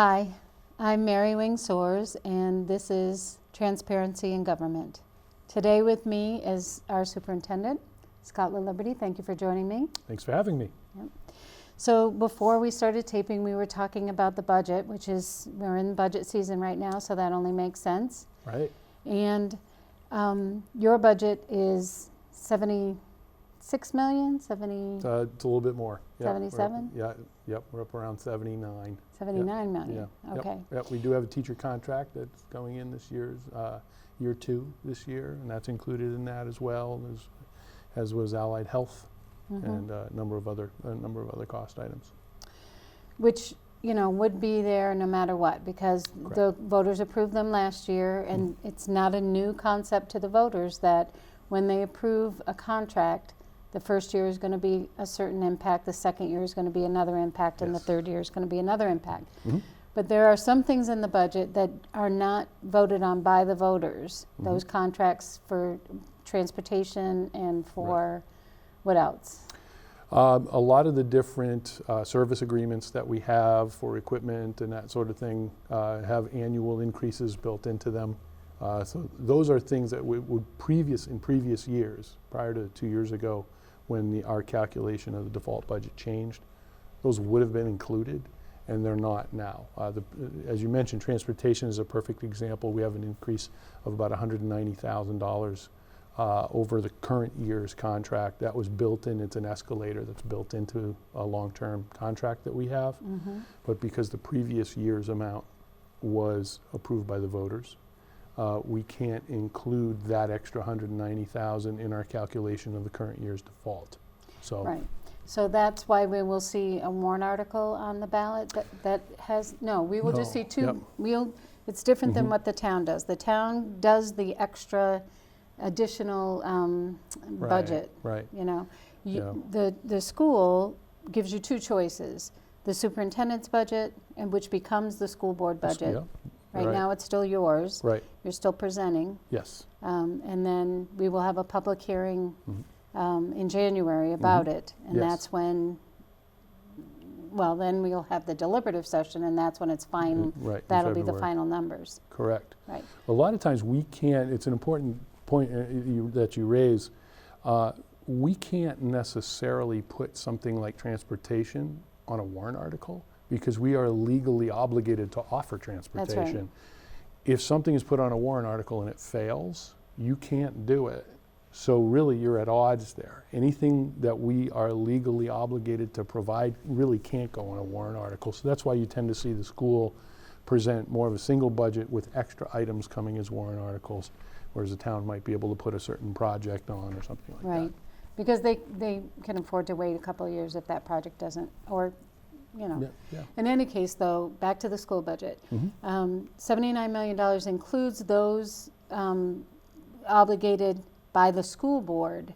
Hi, I'm Mary Wing Soares, and this is Transparency in Government. Today with me is our Superintendent, Scott Laliberte. Thank you for joining me. Thanks for having me. Yep. So before we started taping, we were talking about the budget, we're in budget season right now, so that only makes sense. Right. And your budget is 76 million, 70, It's a little bit more. Yep, 77? We're up around 79. 79 million, Yeah. okay. Yep, we do have a teacher contract that's going in this year's, year 2 this year, and that's included in that as well, as was allied health and a number of other cost items. Which, would be there no matter what, because the voters approved them last year, and it's not a new concept to the voters that when they approve a contract, the first year is going to be a certain impact, the second year is going to be another impact, and the third year is going to be another impact. But there are some things in the budget that are not voted on by the voters. Those contracts for transportation and for what else? A lot of the different service agreements that we have for equipment and that sort of thing have annual increases built into them. So those are things that would in previous years, prior to 2 years ago, when our calculation of the default budget changed, those would have been included, and they're not now. As you mentioned, transportation is a perfect example. We have an increase of about $190,000 over the current year's contract. That was built in. It's an escalator that's built into a long-term contract that we have. But because the previous year's amount was approved by the voters, we can't include that extra $190,000 in our calculation of the current year's default. So, Right. So that's why we will see a warrant article on the ballot that has, we will just see two. It's different than what the town does. The town does the extra additional budget. Right. The school gives you two choices: the superintendent's budget, and which becomes the school board budget. Right now, it's still yours. Right. You're still presenting. Yes. And then we will have a public hearing in January about it, and that's when. Well, then we'll have the deliberative session, and that's when it's final. Right. That'll be the final numbers. Correct. Right. A lot of times we can't. It's an important point that you raise. We can't necessarily put something like transportation on a warrant article because we are legally obligated to offer transportation. That's right. If something is put on a warrant article and it fails, you can't do it. So really you're at odds there. Anything that we are legally obligated to provide really can't go on a warrant article. So that's why you tend to see the school present more of a single budget with extra items coming as warrant articles, whereas the town might be able to put a certain project on or something like that. Right, because they can afford to wait a couple of years if that project doesn't, or, In any case, though, back to the school budget. $79 million includes those obligated by the school board,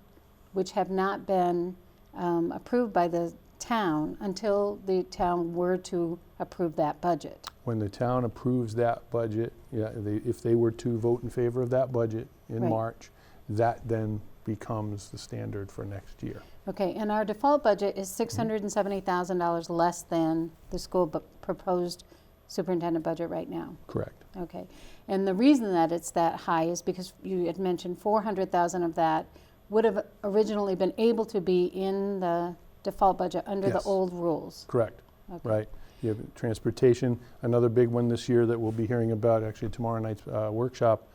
which have not been approved by the town until the town were to approve that budget. When the town approves that budget, if they were to vote in favor of that budget in March, that then becomes the standard for next year. Okay, and our default budget is $670,000 less than the school proposed superintendent budget right now. Correct. Okay, and the reason that it's that high is because you had mentioned 400,000 of that would have originally been able to be in the default budget under the old rules. Correct. Okay. Right. You have transportation. Another big one this year that we'll be hearing about actually tomorrow night's workshop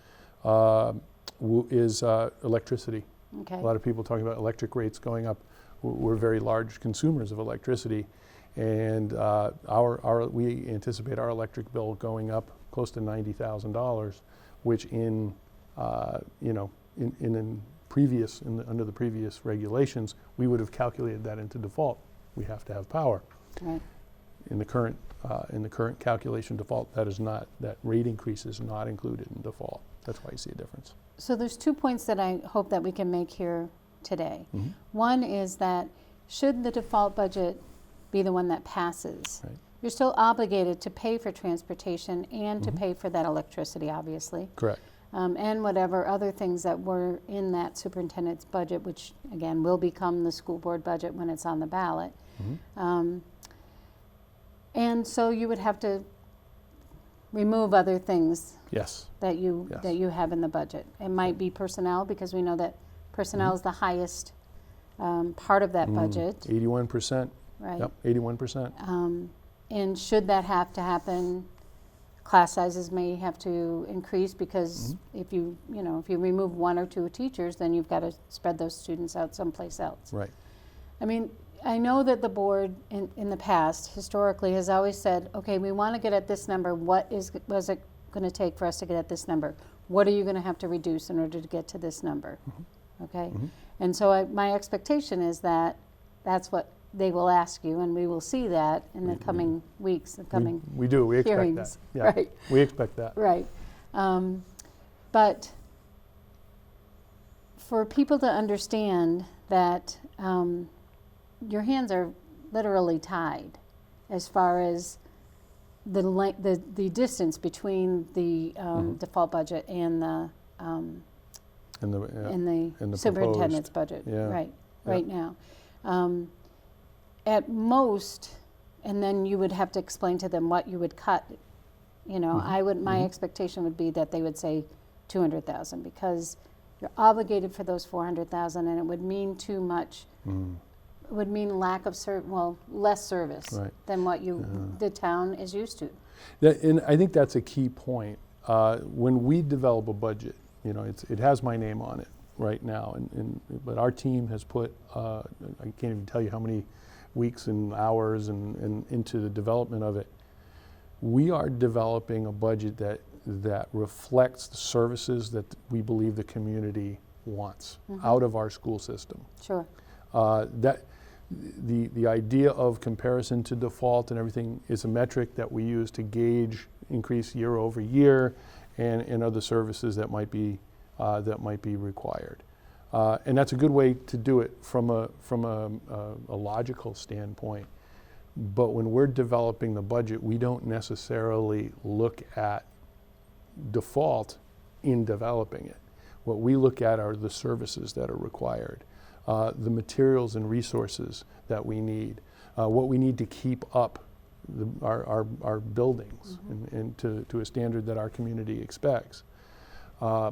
is electricity. Okay. A lot of people talking about electric rates going up. We're very large consumers of electricity, and we anticipate our electric bill going up close to $90,000, which under the previous regulations, we would have calculated that into default. We have to have power. Right. In the current calculation default, that rate increase is not included in default. That's why you see a difference. So there's 2 points that I hope that we can make here today. One is that should the default budget be the one that passes, you're still obligated to pay for transportation and to pay for that electricity, obviously. Correct. And whatever other things that were in that superintendent's budget, which again will become the school board budget when it's on the ballot. And so you would have to remove other things Yes. that you Yes. have in the budget. It might be personnel, because we know that personnel is the highest part of that budget, 81%. right? Yep, 81%. And should that have to happen, class sizes may have to increase, because if you remove one or two teachers, then you've got to spread those students out someplace else. Right. I mean, I know that the board in the past, historically, has always said, okay, we want to get at this number. What was it going to take for us to get at this number? What are you going to have to reduce in order to get to this number? Okay? And so my expectation is that that's what they will ask you, and we will see that in the coming weeks, the coming We do. We expect hearings. that. Yeah. Right. We expect that. Right. But for people to understand that your hands are literally tied as far as the distance between the default budget and the And the superintendent's proposed. budget. Yeah. Right now. At most, and then you would have to explain to them what you would cut. You know, my expectation would be that they would say 200,000, because you're obligated for those 400,000, and it would mean too much. It would mean lack of less service than what the town is used to. And I think that's a key point. When we develop a budget, you know, it has my name on it right now, but our team has put, I can't even tell you how many weeks and hours and into the development of it. We are developing a budget that reflects the services that we believe the community wants out of our school system. Sure. That the idea of comparison to default and everything is a metric that we use to gauge increase year over year and other services that might be required. And that's a good way to do it from a logical standpoint. But when we're developing the budget, we don't necessarily look at default in developing it. What we look at are the services that are required, the materials and resources that we need, what we need to keep up our buildings and to a standard that our community expects.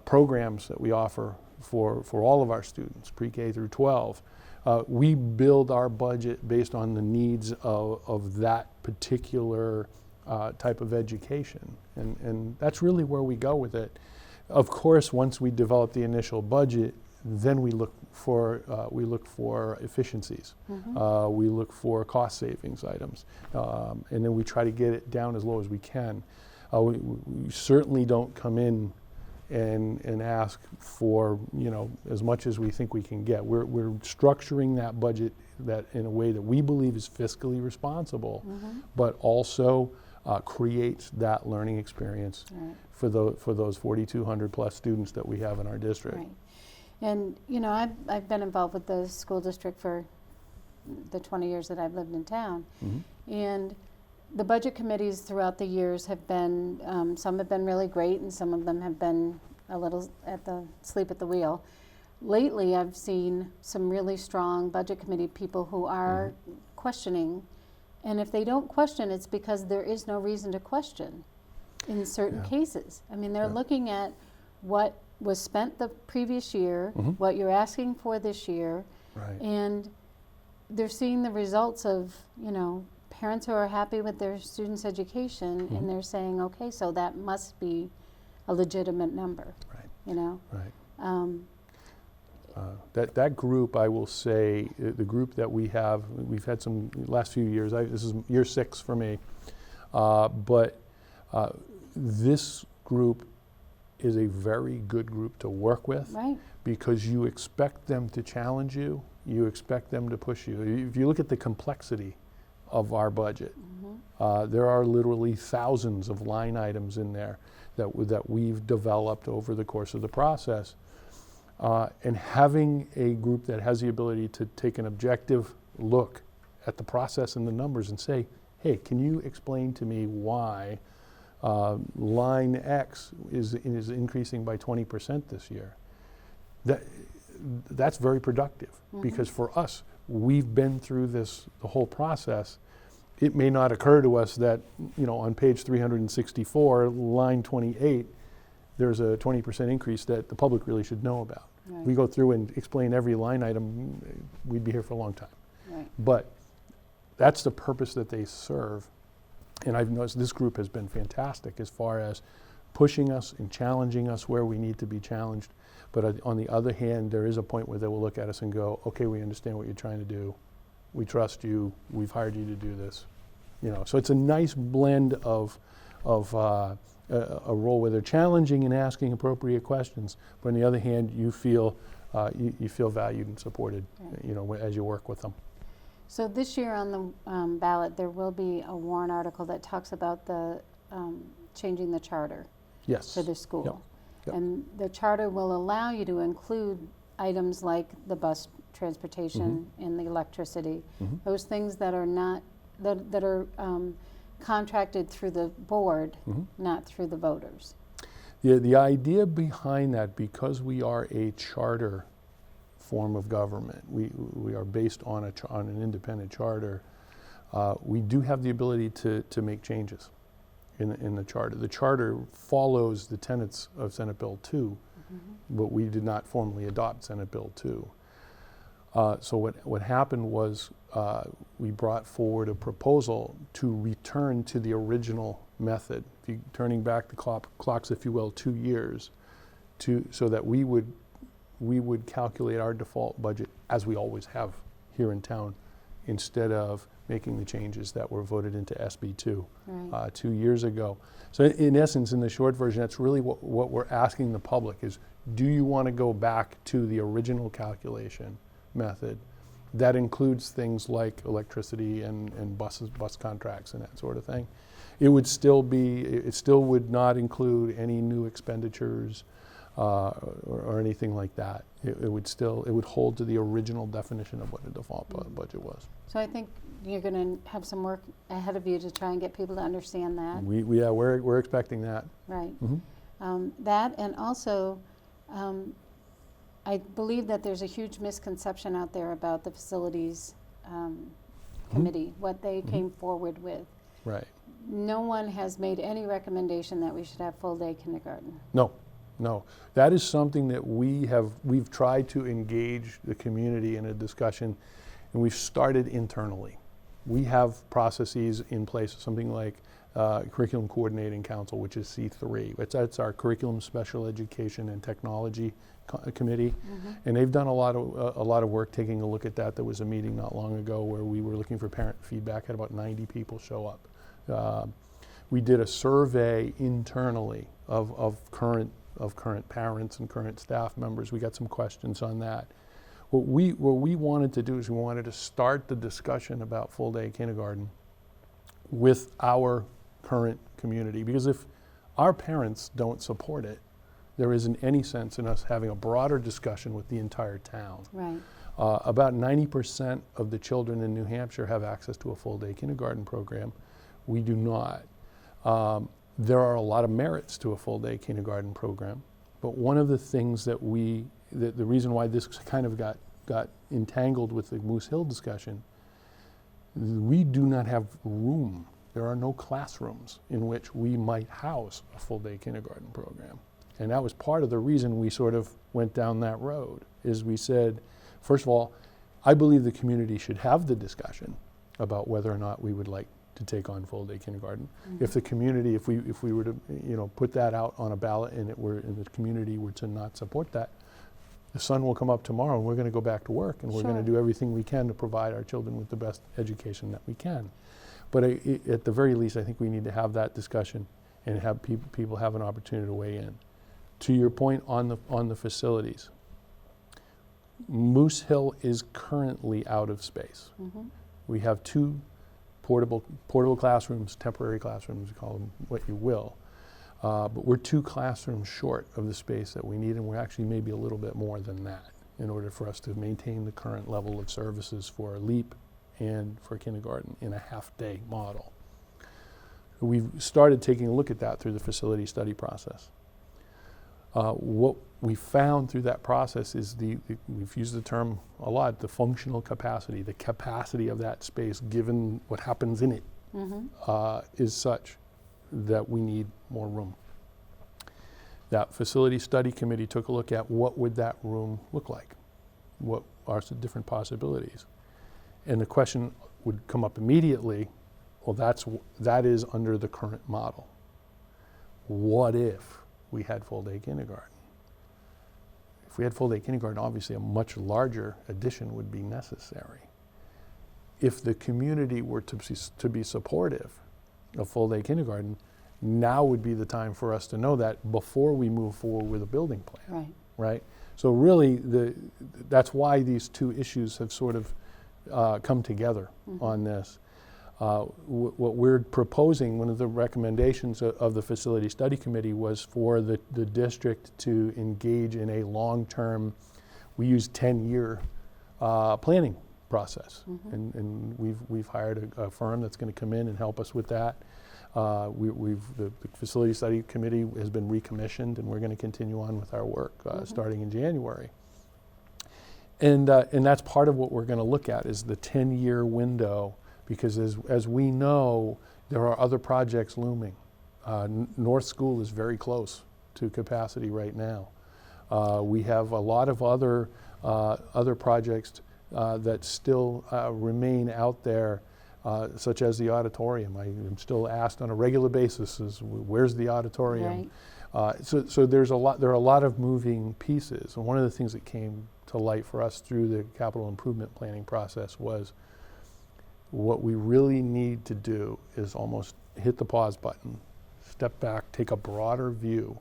Programs that we offer for all of our students, pre-K through 12. We build our budget based on the needs of that particular type of education. And that's really where we go with it. Of course, once we develop the initial budget, then we look for efficiencies. We look for cost savings items. And then we try to get it down as low as we can. We certainly don't come in and ask for, you know, as much as we think we can get. We're structuring that budget that in a way that we believe is fiscally responsible, but also creates that learning experience for those 4,200 plus students that we have in our district. Right. And you know, I've been involved with the school district for the 20 years that I've lived in town, and the budget committees throughout the years have been, some have been really great, and some of them have been a little sleep at the wheel. Lately, I've seen some really strong budget committee people who are questioning, and if they don't question, it's because there is no reason to question in certain cases. I mean, they're looking at what was spent the previous year, what you're asking for this year, and they're seeing the results of, you know, parents who are happy with their students' education, and they're saying, okay, so that must be a legitimate number, you know? That group, I will say, the group that we've had some last few years, this is year 6 for me, but this group is a very good group to work with, because you expect them to challenge you, you expect them to push you. If you look at the complexity of our budget, there are literally thousands of line items in there that we've developed over the course of the process. And having a group that has the ability to take an objective look at the process and the numbers and say, hey, can you explain to me why line X is increasing by 20% this year? That's very productive, because for us, we've been through the whole process, it may not occur to us that, on page 364, line 28, there's a 20% increase that the public really should know about. Right. We go through and explain every line item, we'd be here for a long time. Right. But that's the purpose that they serve. And I've noticed this group has been fantastic as far as pushing us and challenging us where we need to be challenged. But on the other hand, there is a point where they will look at us and go, okay, we understand what you're trying to do. We trust you. We've hired you to do this. So it's a nice blend of a role where they're challenging and asking appropriate questions, but on the other hand, you feel valued and supported, right. As you work with them. So this year on the ballot, there will be a warrant article that talks about the changing the charter Yes. for the school. Yep. Yep. And the charter will allow you to include items like the bus transportation and the electricity, those things that are not, that are contracted through the board, not through the voters. The idea behind that, because we are a charter form of government, we are based on an independent charter, we do have the ability to make changes in the charter. The charter follows the tenets of Senate Bill 2, but we did not formally adopt Senate Bill 2. So what happened was we brought forward a proposal to return to the original method, turning back the clocks, if you will, 2 years, so that we would calculate our default budget as we always have here in town, instead of making the changes that were voted into SB 2 Right. 2 years ago. So in essence, in the short version, that's really what we're asking the public is, do you want to go back to the original calculation method that includes things like electricity and bus contracts and that sort of thing? It still would not include any new expenditures or anything like that. It would hold to the original definition of what a default budget was. So I think you're going to have some work ahead of you to try and get people to understand that. We're expecting that. Right. That, and also, I believe that there's a huge misconception out there about the facilities committee, what they came forward with. Right. No one has made any recommendation that we should have full-day kindergarten. No. That is something that we've tried to engage the community in a discussion, and we've started internally. We have processes in place, something like Curriculum Coordinating Council, which is C3. That's our Curriculum Special Education and Technology Committee, and they've done a lot of work taking a look at that. There was a meeting not long ago where we were looking for parent feedback, had about 90 people show up. We did a survey internally of current parents and current staff members. We got some questions on that. What we wanted to do is we wanted to start the discussion about full-day kindergarten with our current community, because if our parents don't support it, there isn't any sense in us having a broader discussion with the entire town. Right. About 90% of the children in New Hampshire have access to a full-day kindergarten program. We do not. There are a lot of merits to a full-day kindergarten program, but one of the things that the reason why this kind of got entangled with the Moose Hill discussion, we do not have room. There are no classrooms in which we might house a full-day kindergarten program. And that was part of the reason we sort of went down that road, is we said, first of all, I believe the community should have the discussion about whether or not we would like to take on full-day kindergarten. If the community, if we were to put that out on a ballot and the community were to not support that, the sun will come up tomorrow and we're going to go back to work, and we're going to do everything we can to provide our children with the best education that we can. But at the very least, I think we need to have that discussion and have people have an opportunity to weigh in. To your point on the facilities, Moose Hill is currently out of space. We have 2 portable classrooms, temporary classrooms, call them what you will. But we're 2 classrooms short of the space that we need, and we're actually maybe a little bit more than that in order for us to maintain the current level of services for LEAP and for kindergarten in a half-day model. We've started taking a look at that through the facility study process. What we found through that process is we've used the term a lot, the functional capacity, the capacity of that space given what happens in it, is such that we need more room. That facility study committee took a look at what would that room look like? What are some different possibilities? And the question would come up immediately, well, that is under the current model. What if we had full-day kindergarten? If we had full-day kindergarten, obviously a much larger addition would be necessary. If the community were to be supportive of full-day kindergarten, now would be the time for us to know that before we move forward with a building plan. Right? So really, that's why these two issues have sort of come together on this. What we're proposing, one of the recommendations of the Facility Study Committee was for the district to engage in a long-term, we use 10-year planning process. And we've hired a firm that's going to come in and help us with that. The Facility Study Committee has been recommissioned, and we're going to continue on with our work starting in January. And that's part of what we're going to look at is the 10-year window, because as we know, there are other projects looming. North School is very close to capacity right now. We have a lot of other projects that still remain out there, such as the auditorium. I am still asked on a regular basis, where's the auditorium? Right. So there are a lot of moving pieces. And one of the things that came to light for us through the capital improvement planning process was what we really need to do is almost hit the pause button, step back, take a broader view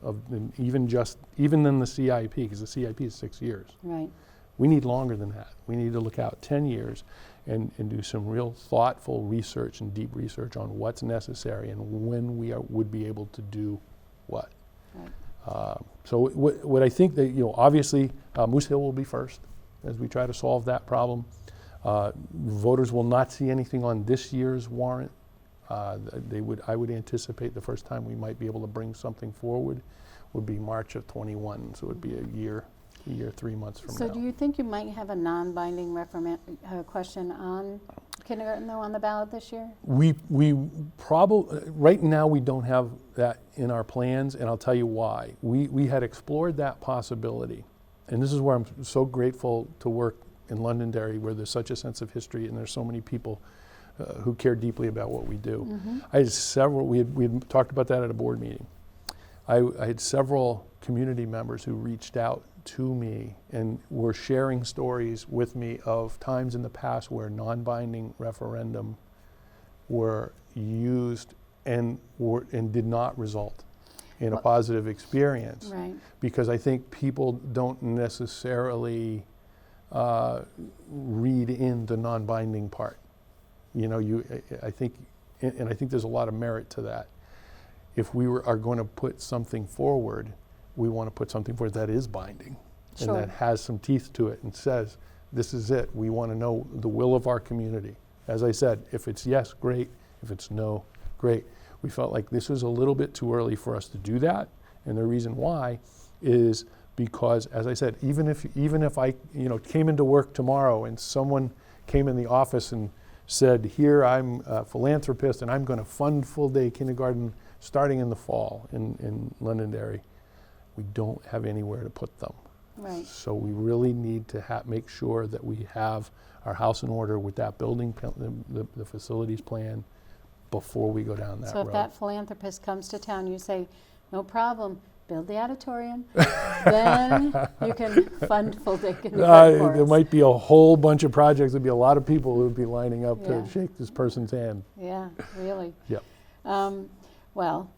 of even than the CIP, because the CIP is 6 years. Right. We need longer than that. We need to look out 10 years and do some real thoughtful research and deep research on what's necessary and when we would be able to do what. Right. So what I think that, obviously Moose Hill will be first as we try to solve that problem. Voters will not see anything on this year's warrant. I would anticipate the first time we might be able to bring something forward would be March of 21, so it would be a year, 3 months from now. So do you think you might have a non-binding question on kindergarten though on the ballot this year? We probably, right now we don't have that in our plans, and I'll tell you why. We had explored that possibility, and this is where I'm so grateful to work in Londonderry, where there's such a sense of history and there's so many people who care deeply about what we do. I had several, we had talked about that at a board meeting. I had several community members who reached out to me and were sharing stories with me of times in the past where non-binding referendum were used and did not result in a positive experience. Right. Because I think people don't necessarily read in the non-binding part. I think there's a lot of merit to that. If we are going to put something forward, we want to put something forward that is binding. Sure. And that has some teeth to it and says, this is it. We want to know the will of our community. As I said, if it's yes, great. If it's no, great. We felt like this was a little bit too early for us to do that. And the reason why is because, as I said, even if I came into work tomorrow and someone came in the office and said, here, I'm a philanthropist and I'm going to fund full-day kindergarten starting in the fall in Londonderry, we don't have anywhere to put them. Right. So we really need to make sure that we have our house in order with that building, the facilities plan, before we go down that road. So if that philanthropist comes to town, you say, no problem, build the auditorium, then you can fund full-day kindergarten for us. There might be a whole bunch of projects. There'd be a lot of people who would be lining up to shake this person's hand. Yeah, really. Yep. Well,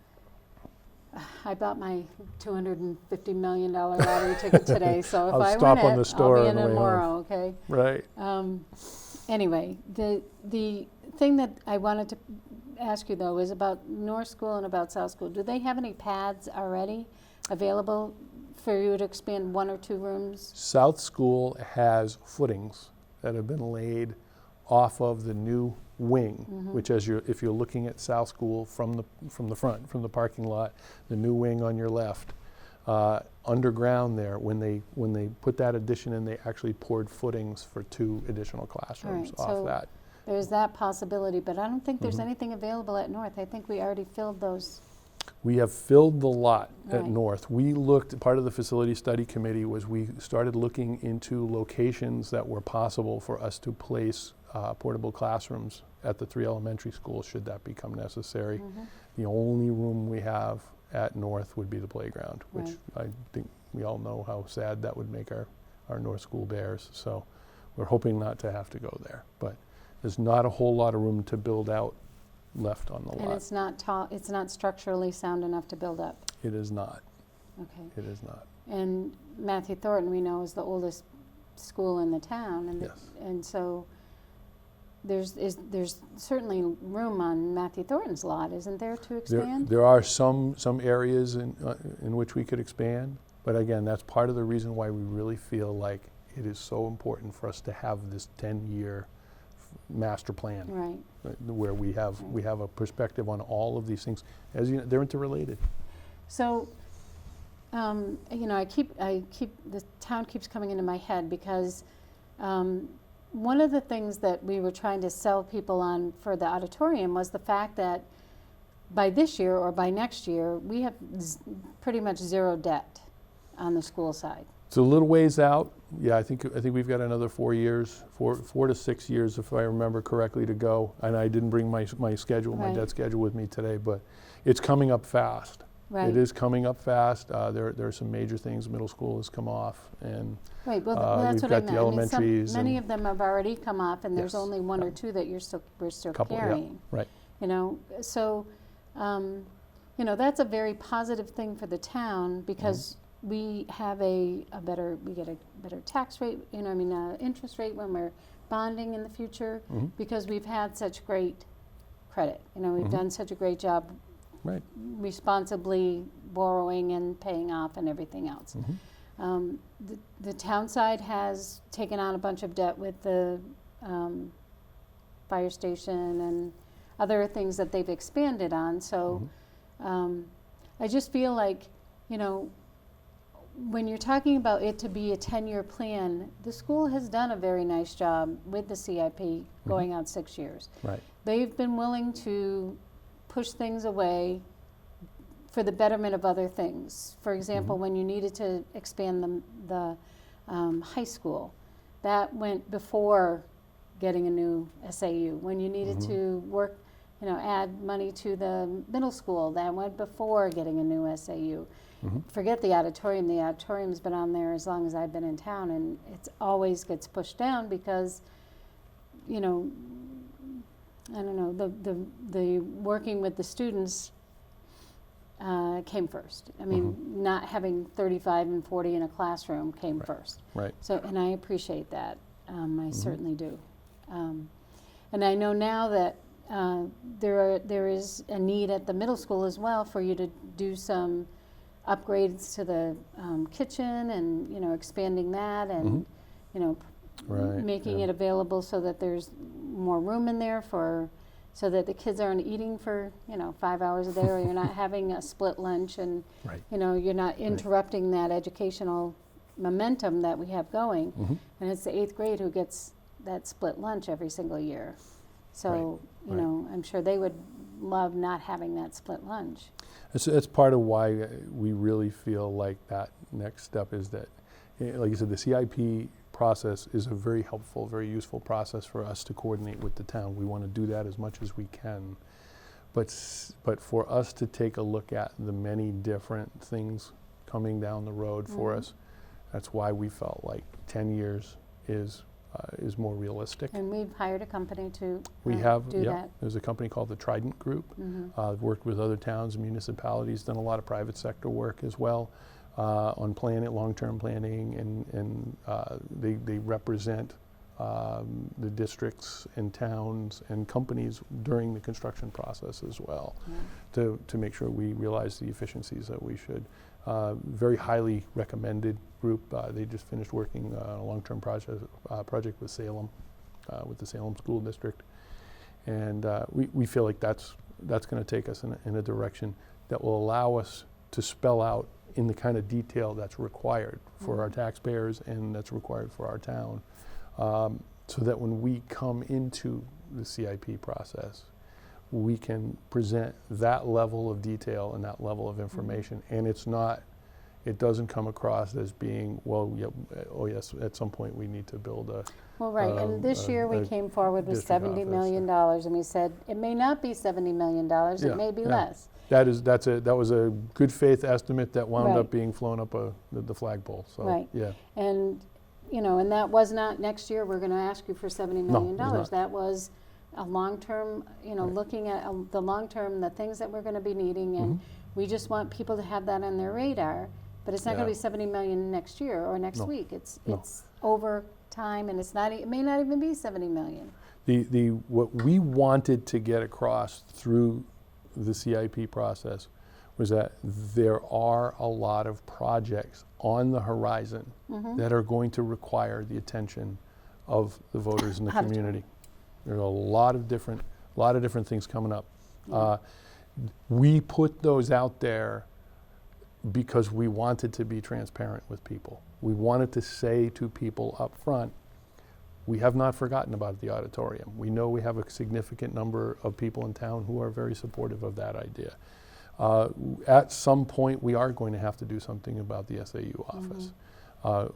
I bought my $250 million lottery ticket today, so if I win it, I'll be in tomorrow, okay? Right. Anyway, the thing that I wanted to ask you, though, is about North School and about South School. Do they have any pads already available for you to expand 1 or 2 rooms? South School has footings that have been laid off of the new wing, which if you're looking at South School from the front, from the parking lot, the new wing on your left, Underground there, when they put that addition in, they actually poured footings for 2 additional classrooms All right, off so that. there's that possibility, but I don't think there's Mhm. anything available at North. I think we already filled those. We have filled the lot at Right. North. We looked, part of the facility study committee was we started looking into locations that were possible for us to place portable classrooms at the 3 elementary schools should that become necessary. Mhm. The only room we have at North would be the playground, which Right. I think we all know how sad that would make our North School Bears. So we're hoping not to have to go there. But there's not a whole lot of room to build out left on the And lot. it's not tall, it's not structurally sound enough to build up. It is not. Okay. It is not. And Matthew Thornton, we know, is the oldest school in the town, and Yes. and so there's certainly room on Matthew Thornton's lot, isn't there, to expand? There are some areas in which we could expand, but again, that's part of the reason why we really feel like it is so important for us to have this 10-year master plan, Right. where we have a perspective on all of these things. As you know, they're interrelated. So, you know, the town keeps coming into my head because one of the things that we were trying to sell people on for the auditorium was the fact that by this year or by next year, we have pretty much zero debt on the school side. It's a little ways out. Yeah, I think we've got another 4 years, 4 to 6 years, if I remember correctly, to go. And I didn't bring my schedule, my Right. debt schedule with me today, but it's coming up fast. Right. It is coming up fast. There are some major things. Middle school has come off, and Right, well, that's we've what I got the meant. I mean, elementaries many and- of them have already come off, and there's Yes. only one or Yeah. two that we're still Couple, yeah, carrying. right. You know, so, you know, that's a very positive thing for the town because we have we get a better tax rate, you know, I mean, interest rate when we're bonding in the future Mhm. because we've had such great credit. You know, we've Mhm. done such a great job Right. responsibly borrowing and paying off and everything else. Mhm. The town side has taken on a bunch of debt with the fire station and other things that they've expanded on. So I just feel like, you know, when you're talking about it to be a 10-year plan, the school has done a very nice job with the CIP going out 6 years. Right. They've been willing to push things away for the betterment of other things. For example, when you needed to expand the high school, that went before getting a new SAU. When you needed to work, you know, add money to the middle school, that went before getting a new SAU. Forget the auditorium. The auditorium's been on there as long as I've been in town, and it always gets pushed down because, you know, I don't know, the working with the students came first. I mean, not having 35 and 40 in a classroom came first. Right. So, and I appreciate that. I certainly do. And I know now that there is a need at the middle school as well for you to do some upgrades to the kitchen and, you know, expanding that and, you know, Right, making yeah. it available so that there's more room in there so that the kids aren't eating for, you know, 5 hours a day, or you're not having a split lunch and, Right. you know, you're not interrupting that educational momentum that we have going. And it's the 8th grade who gets that split lunch every single year. So, you right. know, I'm sure they would love not having that split lunch. That's part of why we really feel like that next step is that, like you said, the CIP process is a very helpful, very useful process for us to coordinate with the town. We want to do that as much as we can. But for us to take a look at the many different things coming down the road for us, that's why we felt like 10 years is more realistic. And we've hired a company to We have, do yeah. that. There's a company called the Trident Group. I've worked with other towns and municipalities, done a lot of private sector work as well on long-term planning, and they represent the districts and towns and companies during the construction process as well, to make sure we realize the efficiencies that we should. Very highly recommended group. They just finished working on a long-term project with Salem, with the Salem School District, and we feel like that's going to take us in a direction that will allow us to spell out in the kind of detail that's required for our taxpayers and that's required for our town, so that when we come into the CIP process, we can present that level of detail and that level of information, and it doesn't come across as being, well, yeah, oh yes, at some point we need to build a. Well, right, and this year we came forward with $70 million, and we said, it may not be $70 million, it may be less. That was a good faith estimate that wound Right. up being flown up the flagpole, so, Right. yeah. And, and that was not, next year, we're gonna ask you for $70 million. No, it's not. That was a long-term, Right. looking at the long-term, the things that we're gonna be needing, and we just want people to have that on their radar. But it's not gonna be 70 million next year or next week. It's over time, and it may not even be 70 million. What we wanted to get across through the CIP process was that there are a lot of projects on the horizon that are going to require the attention of the voters in the community. There's a lot of different things coming up. We put those out there because we wanted to be transparent with people. We wanted to say to people up front, we have not forgotten about the auditorium. We know we have a significant number of people in town who are very supportive of that idea. At some point, we are going to have to do something about the SAU office. I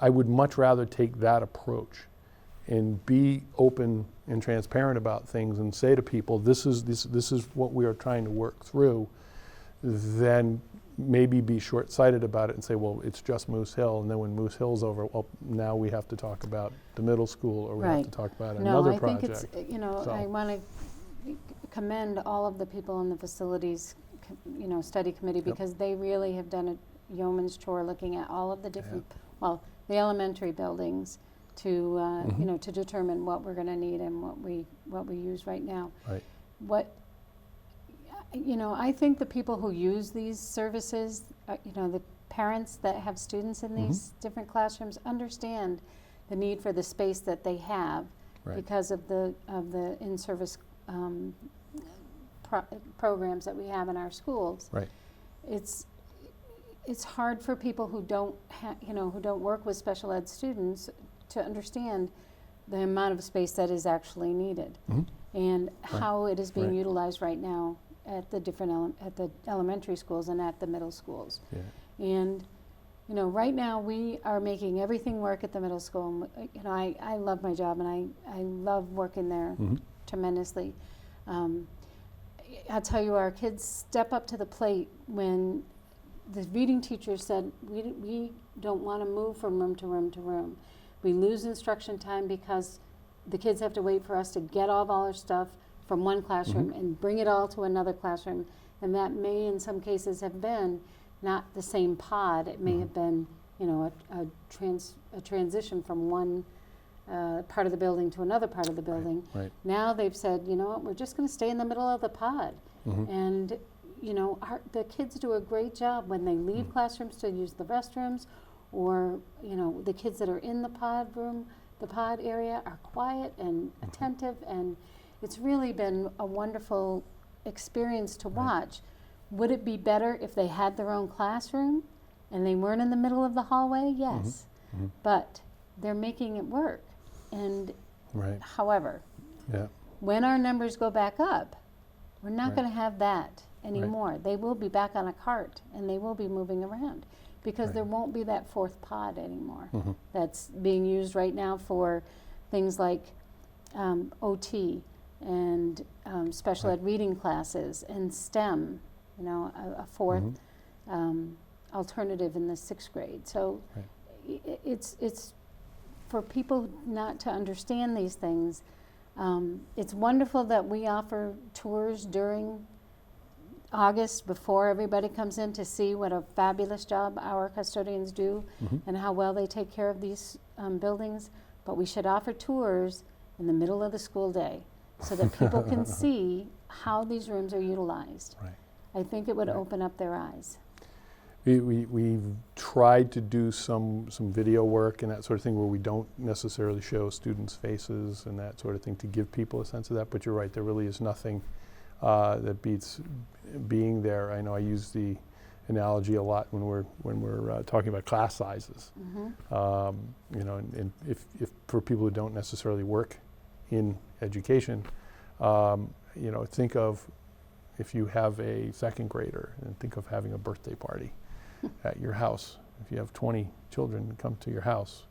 would much rather take that approach and be open and transparent about things and say to people, this is what we are trying to work through, than maybe be short-sighted about it and say, well, it's just Moose Hill, and then when Moose Hill's over, well, now we have to talk about the middle school, or we have to talk about another project. No, I think it's, I want to commend all of the people in the facilities, study committee, because they really have done a yeoman's chore looking at all of the different, the elementary buildings to, to determine what we're going to need and what we use right now. Right. I think the people who use these services, the parents that have students in these different classrooms understand the need for the space that they have because of the in-service programs that we have in our schools. Right. It's hard for people who don't who don't work with special ed students to understand the amount of space that is actually needed and how it is being utilized right now at the different at the elementary schools and at the middle schools. And right now we are making everything work at the middle school. And, I love my job, and I love working there tremendously. I'll tell you, our kids step up to the plate when the reading teacher said, we don't want to move from room to room to room. We lose instruction time because the kids have to wait for us to get all of our stuff from one classroom and bring it all to another classroom. And that may, in some cases, have been not the same pod. It may have been, a transition from one part of the building to another part of the building. Right. Now they've said, you know what, we're just going to stay in the middle of the pod. And, the kids do a great job when they leave classrooms to use the restrooms, or, the kids that are in the pod area are quiet and attentive, and it's really been a wonderful experience to watch. Would it be better if they had their own classroom and they weren't in the middle of the hallway? Yes. But they're making it work. And however, when our numbers go back up, we're not going to have that anymore. They will be back on a cart, and they will be moving around, because there won't be that fourth pod anymore that's being used right now for things like OT and special ed reading classes and STEM, a fourth alternative in the 6th grade. So it's for people not to understand these things. It's wonderful that we offer tours during August before everybody comes in to see what a fabulous job our custodians do and how well they take care of these buildings. But we should offer tours in the middle of the school day so that people can see how these rooms are utilized. I think it would open up their eyes. We've tried to do some video work and that sort of thing where we don't necessarily show students' faces and that sort of thing to give people a sense of that, but you're right, there really is nothing that beats being there. I know I use the analogy a lot when we're talking about class sizes. Mm-hmm. You know, and if for people who don't necessarily work in education, you know, think of if you have a second grader, and think of having a birthday party at your house. If you have 20 children come to your house,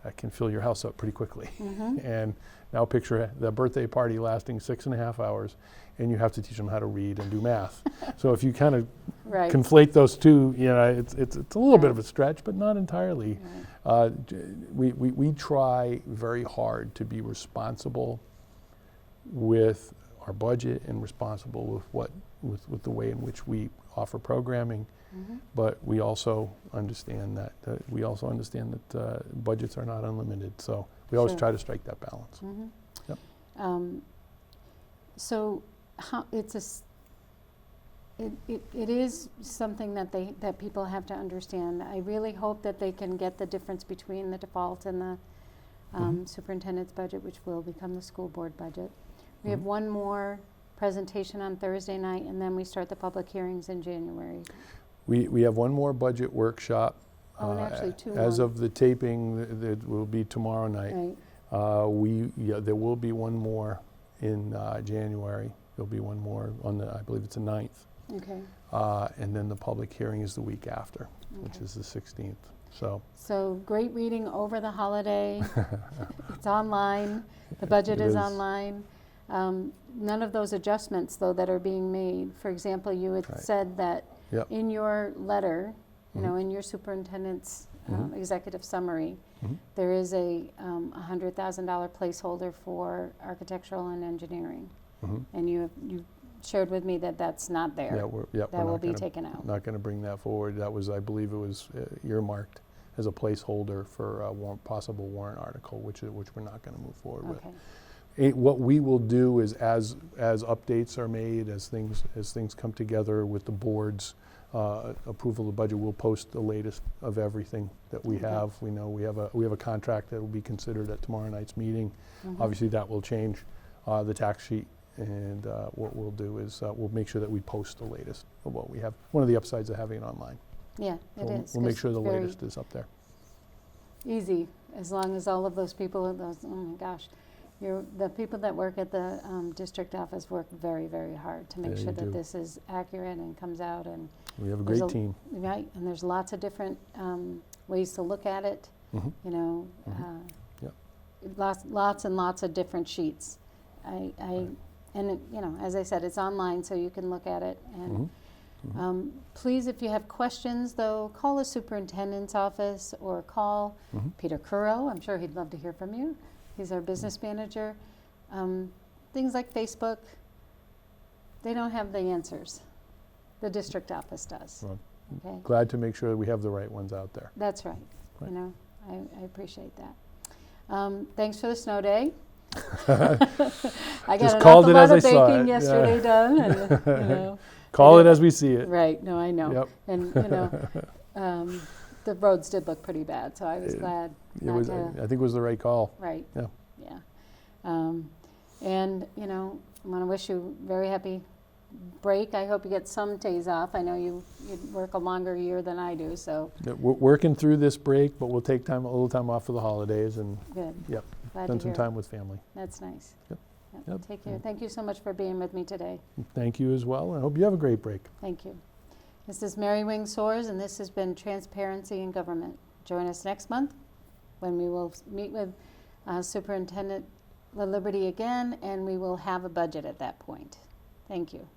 that can fill your house up pretty quickly. Mm-hmm. And now picture the birthday party lasting 6.5 hours, and you have to teach them how to read and do math. So if you kind of Right. conflate those two, you know, it's a little bit of a stretch, but not entirely. Right. We try very hard to be responsible with our budget and responsible with the way in which we offer programming. Mm-hmm. But we also understand that budgets are not unlimited. So we always Sure. try to strike that balance. Mm-hmm. Yep. So how it is something that people have to understand. I really hope that they can get the difference between the default and the superintendent's budget, which will become the school board budget. We have one more presentation on Thursday night, and then we start the public hearings in January. We have one more budget workshop. Oh, and actually two As more. of the taping, that will be tomorrow night. Right. There will be one more in January. There'll be one more on the, I believe it's the 9th. Okay. And then the public hearing is the week after, which Okay. is the 16th. So great reading over the holiday. It's online. The budget It is is. online. None of those adjustments, though, that are being made. For example, you had Right. said that Yep. in your letter, you know, in your superintendent's executive summary, there is a $100,000 placeholder for architectural and engineering. And you shared with me that that's not there. That will be taken out. Not going to bring that forward. That was, I believe it was earmarked as a placeholder for a possible warrant article, which we're not going to move forward with. What we will do is, as updates are made, as things come together with the board's approval of the budget, we'll post the latest of everything that we have. We know we have a contract that will be considered at tomorrow night's meeting. Obviously, that will change the tax sheet, and what we'll do is we'll make sure that we post the latest of what we have. One of the upsides of having it online. Yeah, it is. We'll make 'cause sure the it's very latest is up there. easy, as long as all of those people, oh my gosh, the people that work at the district office work very, very hard to make Yeah, sure you that do. this is accurate and comes out. And We have a there's great team. Right, and there's lots of different ways to look at it. You know, Yep. lots and lots of different sheets. And it, you know, as I said, it's online, so you can look at it. And please, if you have questions, though, call the superintendent's office or call Peter Curro. I'm sure he'd love to hear from you. He's our business manager. Things like Facebook, they don't have the answers. The district office does. Well, Okay, glad to make sure that we have the right ones out there. that's right. Right. You know, I appreciate that. Thanks for the snow day. I got Just an called awful it lot as of I saw baking it, yeah. yesterday done, and you know. Call it as we see it. Right, no, I know. Yep. And, you know, the roads did look pretty bad, so I was glad It not was, to, I think it was the right call. right. Yeah. Yeah. And, you know, I want to wish you a very happy break. I hope you get some days off. I know you work a longer year than I do, so Yeah, we're working through this break, but we'll take a little time off for the holidays, and good. yep, Glad spend to some hear it. time with family. That's nice. Yep. Yep. Take care. Thank you so much for being with me today. Thank you as well, and I hope you have a great break. Thank you. This is Mary Wing Soares, and this has been Transparency in Government. Join us next month when we will meet with Superintendent Laliberte again, and we will have a budget at that point. Thank you.